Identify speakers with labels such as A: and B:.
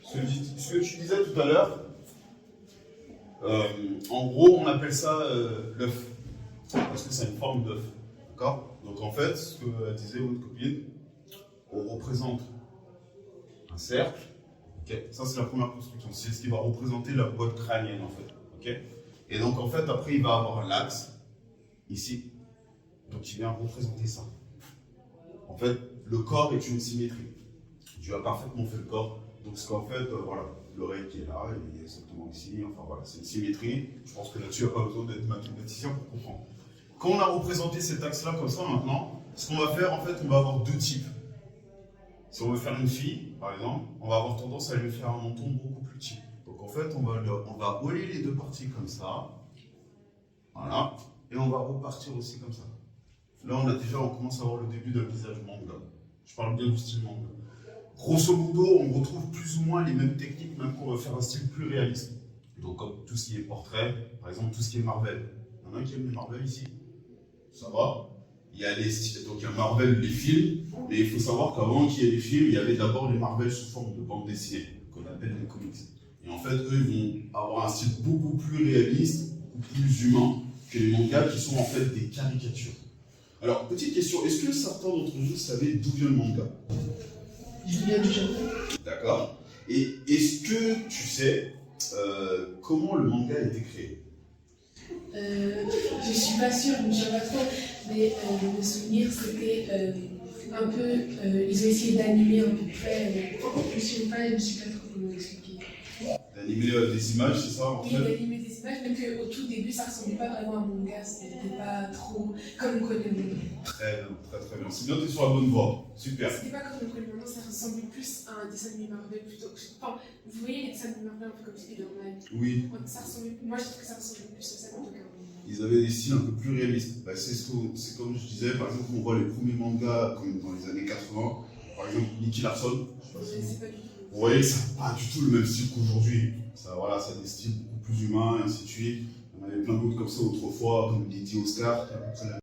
A: Ce que tu disais tout à l'heure, en gros, on appelle ça l'œuf. Parce que c'est une forme d'œuf. D'accord? Donc en fait, ce que disait votre copine, on représente un cercle. Okay. Ça, c'est la première construction. C'est ce qui va représenter la boîte crânienne, en fait. Okay. Et donc, en fait, après, il va avoir l'axe, ici. Donc, il vient représenter ça. En fait, le corps est une symétrie. Tu as parfaitement fait le corps. Donc, ce qu'en fait, voilà, l'oreille qui est là, il est exactement ici. Enfin, voilà, c'est une symétrie. Je pense que là-dessus, il n'y a pas besoin d'être mathématicien pour comprendre. Quand on a représenté cet axe-là comme ça, maintenant, ce qu'on va faire, en fait, on va avoir deux types. Si on veut faire une fille, par exemple, on va avoir tendance à lui faire un menton beaucoup plus petit. Donc en fait, on va relier les deux parties comme ça. Voilà. Et on va repartir aussi comme ça. Là, on commence à avoir le début d'un visage manga. Je parle bien du style manga. Grosso modo, on retrouve plus ou moins les mêmes techniques, même qu'on veut faire un style plus réaliste. Donc comme tout ce qui est portrait, par exemple tout ce qui est Marvel. Il y en a qui aiment les Marvel ici? Ça va? Il y a les styles, donc il y a Marvel, les films, mais il faut savoir qu'avant qu'il y ait les films, il y avait d'abord les Marvel sous forme de bande dessinée, qu'on appelle les comics. Et en fait, eux, ils vont avoir un style beaucoup plus réaliste, beaucoup plus humain que les mangas qui sont en fait des caricatures. Alors, petite question, est-ce que certains d'entre vous savaient d'où vient le manga?
B: Il vient du Japon.
A: D'accord. Et est-ce que tu sais comment le manga a été créé?
B: Je suis pas sûre, je ne sais pas trop, mais me souvenir, c'était un peu. Ils ont essayé d'animer à peu près. Je ne sais pas trop comment expliquer.
A: D'animer des images, c'est ça en
B: Oui,
A: fait?
B: d'animer des images, même qu'au tout début, ça ressemblait pas vraiment à un manga, c'était pas trop comme on connaît maintenant.
A: Très bien, très bien. C'est bien, tu es sur la bonne voie. Super.
B: C'était pas comme on connaît maintenant, ça ressemblait plus à un dessin animé Marvel plutôt. Enfin, vous voyez les dessins animés Marvel un peu comme Spider-Man.
A: Oui.
B: Ça ressemblait, moi je trouve que ça ressemblait plus à ça plutôt qu'à un manga.
A: Ils avaient des styles un peu plus réalistes. Bah, c'est comme je disais, par exemple, on voit les premiers mangas comme dans les années 80. Par exemple, Nicky Larson.
B: C'est pas du tout.
A: Vous voyez que ça n'a pas du tout le même style qu'aujourd'hui. Ça, voilà, ça a des styles beaucoup plus humains et ainsi de suite. On avait plein d'autres comme ça autrefois, comme Lady Oscar, qui a à peu près la